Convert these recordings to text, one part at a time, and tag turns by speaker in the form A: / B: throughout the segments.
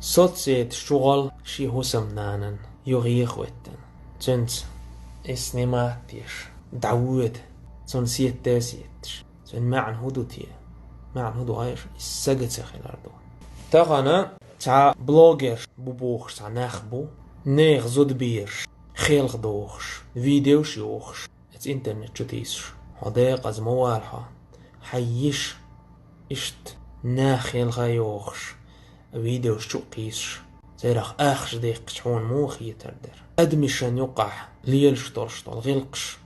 A: صوت شغل شي هسم نانن يغيخ ويتن تنت اسنماتيش دعوت تن سيتش تن معن هدوتي معن هدو عايش السجد سخيلاردو تغانا تاع بلوجر بوبوخش تاع ناخبو نيغ زود بيرش خيلغ دوخش فيديوش يوخش ات انترنت شتيسش حديق از موالها حيش اشت ناخيلغا يوخش فيديوش شقيسش زيرخ اخش ديق شحون موخي يتردر ادمشن يقع ليلشترشتل غلقش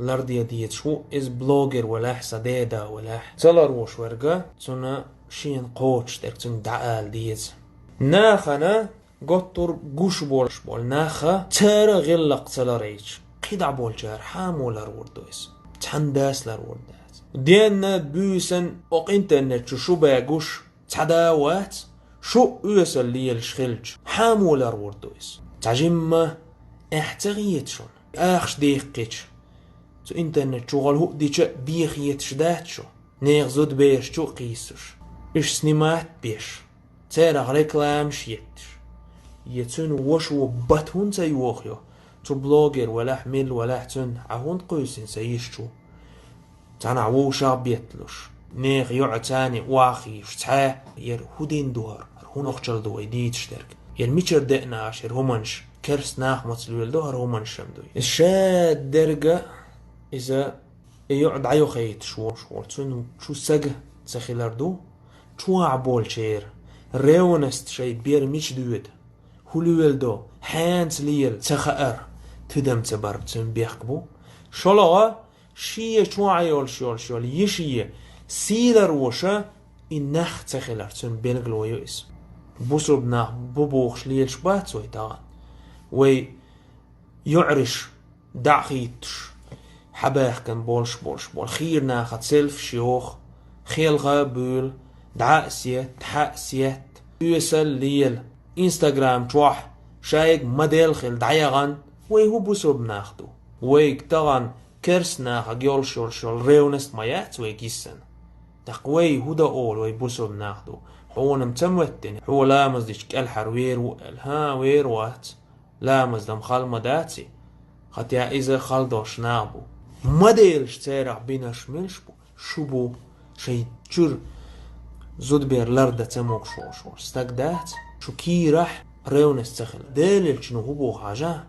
A: لارديا ديت شو از بلوجر ولا حسديدا ولا تلروش ورقا تنا شين قوتش ديك تن دعال ديت ناخنا قطر قوش بولش بول ناخا تارا غلق تلاريش قيدع بول جار حامو لروردويس تحنداس لروردات دينا بيسن اوق انترنت شو باقوش تحداوات شو يوصل لي الشخلج حامو لروردويس تعجم احتغيت شون اخش ديقيتش تو انترنت شغل هو ديش بيخيت شدات شو نيغ زود بيش شو قيسش اش سنمات بيش تارغ ريكلام شيتش يتون وشو باتون تيوخيو تو بلوجر ولا حمل ولا حتن عهون قيسين سيشتو تانا عووشا بيتلوش نيغ يعتاني واخي شتحا ير هودين دوهر هون اخجل دو ايديت شترك ير ميشر دقنا عشر همانش كرس ناخ مطلويل دوهر همانش شمدوي الشاد درجة إذا يقعد عيو خيط شو تسون شو سجه تسخيلاردو شو عبول شير ريونست شي بير ميش دويد هولويل دو حانس ليل تخأر تدم تبر تسون بيحكبو شلغة شي شو عيول شول يشي سيلر وشا إنخ تخيلار تسون بيلغلو يويس بوسو بناخ بوبوخش ليل شبات سوي تاغان وي يعرش دعخيتش حباخ كان بولش بول خير ناخد سلف شيوخ خيلغا بول دعاسيت تحاسيت يوصل ليل انستغرام توح شايق مديل خيل دعيغان وي هو بوسو بناخدو وي طغان كرس ناخد يول شول ريونست مايات وي كيسن تقوي هودا اول وي بوسو بناخدو هو نمتموتن هو لامز ديش كالحر وير وقال ها وير وات لامز دم خال مداتي خطيا إذا خالدوش نابو مديلش تيرع بينا شملشبو شبو شي جر زود بير لردة تموك شو استقدات شو كي راح ريونس تخل ديلل شنو هبو حاجة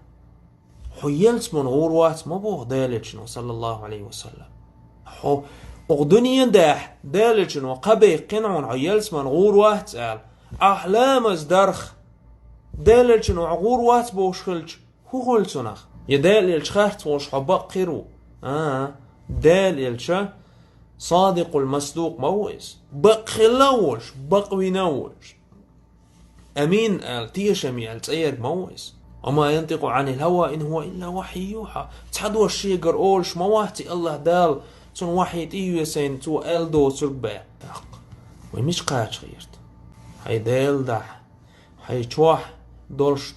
A: حيلت من غوروات مبوغ ديلل شنو صلى الله عليه وسلم حو اغدنيا داح ديلل شنو قبي قنعون حيلت من غوروات قال أحلام ازدرخ ديلل شنو غوروات بوش خلج هو غلتنخ يدال الشخارت وش حبق قيرو دال الشا صادق المصدوق مويس بق خلوش بق وينوش أمين التيشمي التأيد مويس وما ينطق عن الهوى إن هو إلا وحي يوحى تحدو الشي قرأولش مواتي الله دال تون وحي تيو يسين تو ألدو سربا ومش قاعد غيرت هاي دال دح هاي توح دولش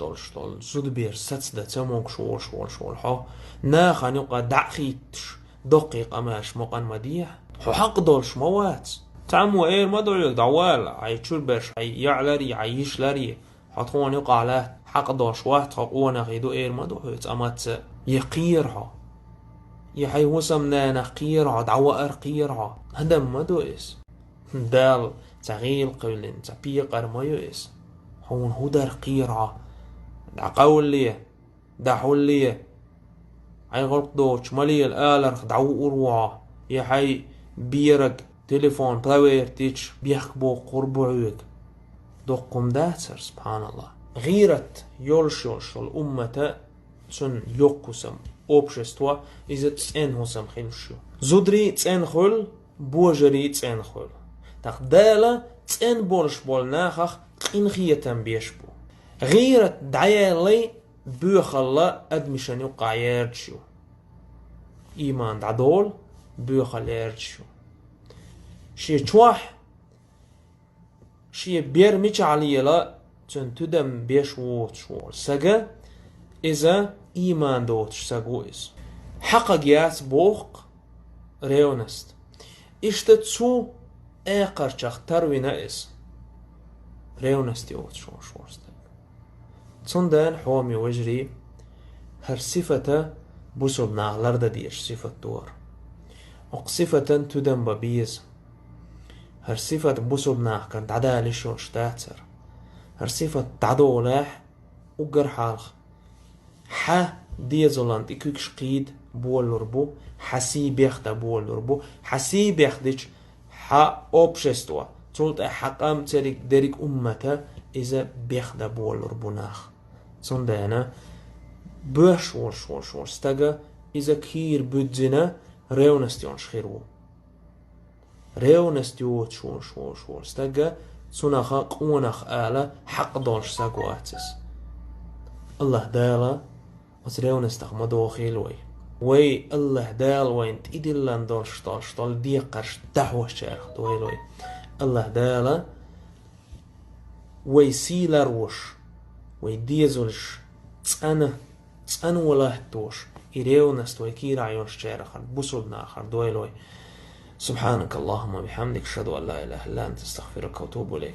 A: زود بير ستس دا تموك شول حو ناخا نقا دعخيتش دقيق أماش مقان مديح حو حق دولش موات تعمو اير ما دول دعوال عي تشول برش عي يعلري عيش لري حطوان يقع على حق دولش واحد حقونا غيدو اير ما دول امات يقيرها يحي وسم نانا قيرها دعوار قيرها هدم ما دويس دال تغيل قولين تبيقر ما يويس هون هدر قيرها دعقول ليه دحول ليه عي غلق دوش مالي الالرخ دعو اروع يحي بيرك تليفون طوير تيش بيحكبو قربو عيوك دقم داتر سبحان الله غيرت يولش الأمة سن يقسم общество إذا تسين هسم خلشو زودري تسين خل بوجري تسين خل تقدالا تسين بولش بول ناخخ قنخية بيشبو غيرت دعيالي بوخ الله أدمشان يقع يرجشو إيمان دعدول بوخ الله يرجشو شي تشوح شي بير ميش عليه لا تن تدم بيش ووتشور سجا إذا إيمان دوتش سجويس حقا جياس بوق ريونست إشتتسو آخر شخ تروي نائس ريونستيوت شورستك صندان حومي وجري هر صفة بوسو بناغلر دا ديش صفة دور صفة تدن ببيز هر صفة بوسو بناغ كانت عدا لشون شتاتر هر صفة تعدو لاح وقر حالخ ح ديزولاند إكوكش قيد بولربو حسي بيخدا بولربو حسي بيخدش ح أوبشستوا تولت حقام تريك ديريك أمتا إذا بيخدا بولربو ناخ صندانا بوش ورش ستاقا إذا كير بودزنا ريونستيون شخيرو ريونستيوت شور ستاقا سنخا قونخ آلا حق دولش ساقواتس الله دالا وتريونستخ مدوخيل وي الله دال وين تيدلان دولش طال دي قرش دحوة شارخ دويلوي الله دالا وي سيلروش وي ديزولش تسأن ولا هتوش إريونست وي كير عيون شارخ بوسولنا آخر دويلوي سبحانك اللهم وبحمدك أشهد أن لا إله إلا أنت أستغفرك وأتوب إليك